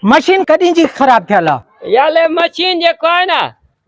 Machine कदी जी खराब थियल याले मशीन जेको आहे न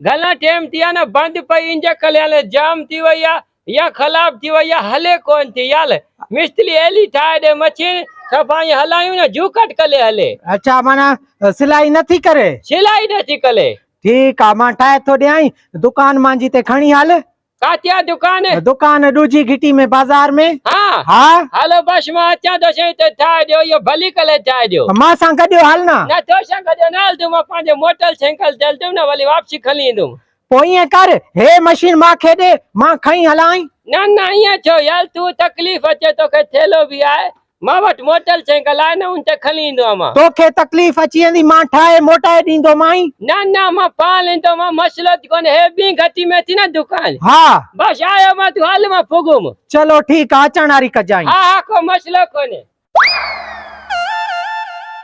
घणा टाइम थी न बंद पई इंजन याले जाम थी वई या खराब थी वई हले कोन थी याले मिस्त्री एली ठाहे दे मशीन सफ़ाई हलायूं न झूकट कले हले। अच्छा माना सिलाई नथी करे सिलाई नथी कले। ठीक आ मां ठाहे थो ॾियाई दुकान मांजी ते खणी हल। कातिया दुकान दुकान दूजी घिटी में बाजार में। हाँ हाँ हलो बस मां अचां तो सही ते ठाहे ॾियो यो भली कले ठाहे ॾियो। मां सां गॾु हल न तो सां गॾु न हलंदुमि मां पंहिंजे मोटरसाइकिल ते हलंदुमि न वरी वापसी खणी ईंदुमि। पोइ ईअं कर हे मशीन मांखे ॾे मां खणी हलाई। न न ईअं छो यार तू तकलीफ़ अचे तोखे थेलो बि आहे मां वटि मोटरसाइकिल आहे न उन ते खणी ईंदो आहियां। तोखे तकलीफ़ अची वेंदी मां ठाहे मोटाए ॾींदो माई। न न मां पाण ईंदो मां मसलो कोन्हे हे ॿी घटी में थी न दुकान। हाँ बस आयो मां तू हल मां पुगुमि। चलो ठीक आहे अचण वारी कजाई। हाँ हाँ को मसलो कोन्हे।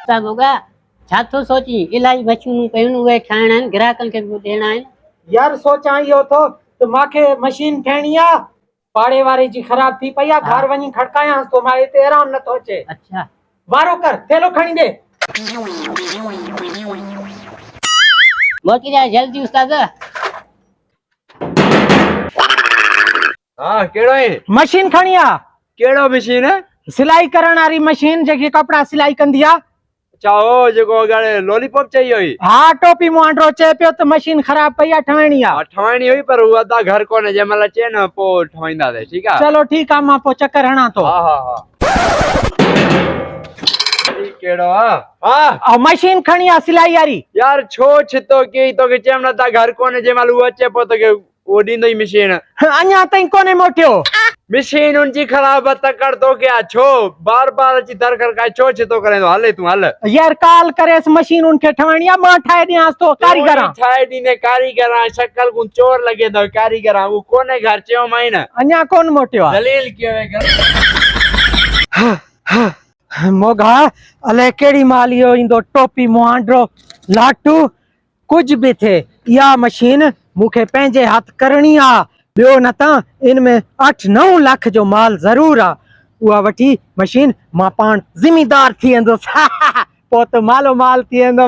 ता गोगा छा थो सोची इलाही मशीनूं पयूं उहे ठाहिण आहिनि ग्राहकनि खे बि ॾियणा आहिनि। यार सोचां इहो थो त मांखे मशीन ठाहिणी आहे पाड़े वारे जी ख़राब थी पई आहे घर वञी खड़कायांसि तो मां हिते आराम नथो अचे। अच्छा वारो कर थेलो खणी दे। मोटी जाए जल्दी उस्ताद। हाँ केड़ो है मशीन खणी आ। केड़ो मशीन है सिलाई करण वाली मशीन जेकी कपड़ा सिलाई कंदी आ। अच्छा ओ जेको अगड़े लॉलीपॉप चाहिए हुई। हाँ टोपी मुआंडो चे पियो त मशीन खराब पई आ ठवाणी आ। ठवाणी हुई पर वो अदा घर कोने जे मतलब चे न पो ठवाइंदा दे ठीक है। चलो ठीक आ मां पो चक्कर हणा तो। हां हां हां केड़ो हां मशीन खणी आ सिलाई वाली। यार छो छितो की तो के चेम न ता घर कोने जे मालू अचे पो तो के वो दींदो ही मशीन अन्या ताई कोने मोटियो। मशीन उनजी खराब तकड़ तो क्या छो बार बार अची दर कर का छो छितो करे हले तू हल यार काल करेस मशीन उनके ठवाणी आ मां ठाए दियास तो कारीगर ठाए दीने कारीगर शक्ल को चोर लगे दो कारीगर वो कोने घर चयो माइन अन्या कोन मोटियो दलील कियो है घर मोगा अले केड़ी माल यो इंदो टोपी मुआंडो लाटू कुछ भी थे या मशीन मुखे पेंजे हाथ करनी आ बियो न ता इनमें 8-9 लाख जो माल जरूर आ उहा वठी मशीन मां पान जिम्मेदार थी वेंदो पो त मालो माल थी वेंदो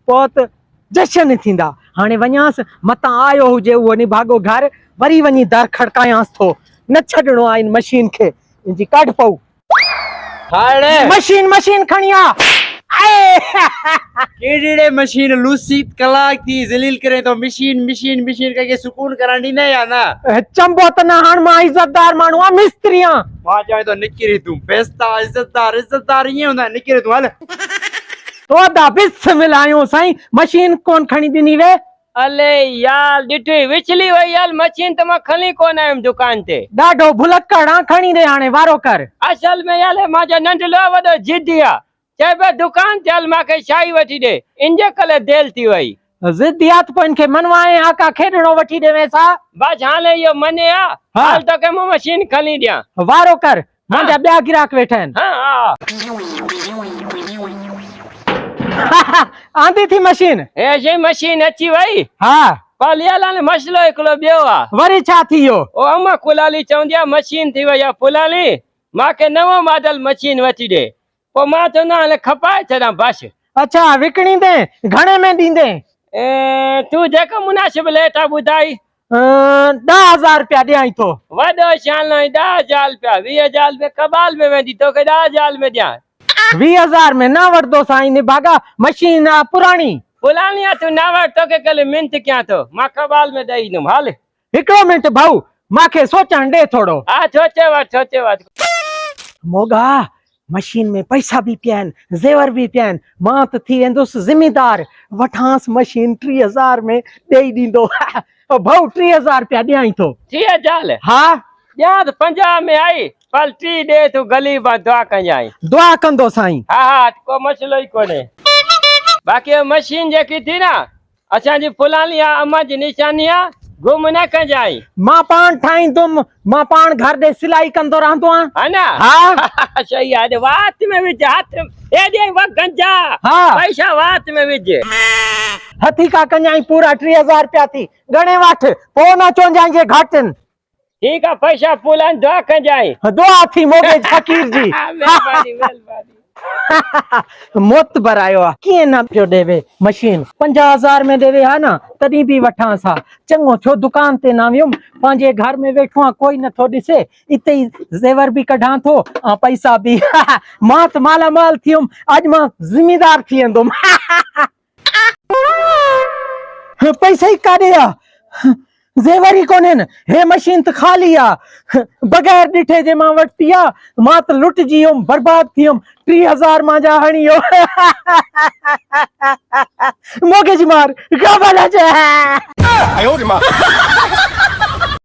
पो त जशन थींदा हाणे वञास मता आयो हुजे वो निभागो घर वरी वनी दर खड़कायांस थो न छडणो आ इन मशीन के इनजी काट पाऊ हाड़े मशीन मशीन खणिया केड़े मशीन लूसीत कलाक थी जलील करे तो मशीन मशीन मशीन के सुकून करानी न या ना चंबो त ना हाण मां इज्जतदार मानू आ मिस्त्रियां मां चाहे तो निकरी तू पेस्ता इज्जतदार ये होंदा निकरे तू हल तो दा बिस्मिल्लाह आयो साईं मशीन कोन खणी दिनी वे अले यार डिठी विचली वई यार मशीन त मां खणी कोन आयम दुकान ते डाढो भुलक्कड़ खणी दे हाणे वारो कर असल में यार माजो नंढलो वडो जिद्दी आ चए दुकान ते हल मांखे शाई वठी दे इंजे कले देल थी वई जिद्दियात पो इनके मनवाए आका खेडणो वठी देवे सा बस हाणे यो मने आ हाल तो के मो मशीन खणी दिया वारो कर मुंजा ब्या गिराक वेठन हां आंदी थी मशीन ए जे मशीन अची वई हां पालियाला ने मसलो एकलो बियो आ वरी छा थियो ओ अम्मा कुलाली चवंदिया मशीन थी वई आ फुलाली मांखे नवो मॉडल मशीन वठी दे पो मां तो ना ले खपाए छडा बस अच्छा विकणी दे घणे में दींदे तू जेको मुनासिब लेटा बुधाई 10,000 रुपया दियाई तो वडो शान 10,000 रुपया 20,000 में कबाल में वेंदी तो के 10,000 में दिया 20,000 में ना वरदो साईं ने भागा मशीन आ पुरानी पुरानी आ तू ना वर तो के कल मिंट क्या तो मां कबाल में दई दूं हाल हिकड़ो मिनट भाऊ माखे सोचण दे थोड़ो आ छोचे वट मोगा मशीन में पैसा भी पियन जेवर भी पियन मां त थी वेंदुस जिम्मेदार वठांस मशीन 30,000 में देई दींदो भाऊ 30,000 रुपया दियाई तो 30,000 हाँ या 50 में आई पल 3 दे तू गली बा दुआ कजाई दुआ कंदो साईं हाँ को मसलो ही कोने बाकी मशीन जेकी थी ना अच्छा जी फुलानी आ अम्मा जी निशानी आ गुम न कजाई मां पान ठाई तुम मां पान घर दे सिलाई कंदो रहंदो आ है ना हाँ सही है वात में विज हाथ ए दे व गंजा हाँ पैसा वात में विज हथी का कन्याई पूरा 30,000 रुपया थी गणे वठ पो ना चो जाए घटन ठीक है पैसा फुलान दुआ कजाई दुआ थी मोगे फकीर जी मेहरबानी मोत भरायो आहे कीअं न पियो देवे मशीन 50,000 में देवे हा न तॾहिं बि वठां सा चङो छो दुकान ते न वियुमि पंहिंजे घर में वेठो आहियां कोई नथो ॾिसे इते ई ज़ेवर बि कढां थो ऐं पैसा बि मां त मालामाल थियुमि अॼु मां ज़िमेदार थी वेंदुमि पैसा ई काॾे आहे ज़ेवर ई कोन्हनि हे मशीन त ख़ाली आहे बग़ैर ॾिठे जे मां वरिती आहे मां त लुटिजी वियुमि बर्बाद थी वियुमि 30,000 मुंहिंजा हणी वियो मोगे जी मार गबल अचे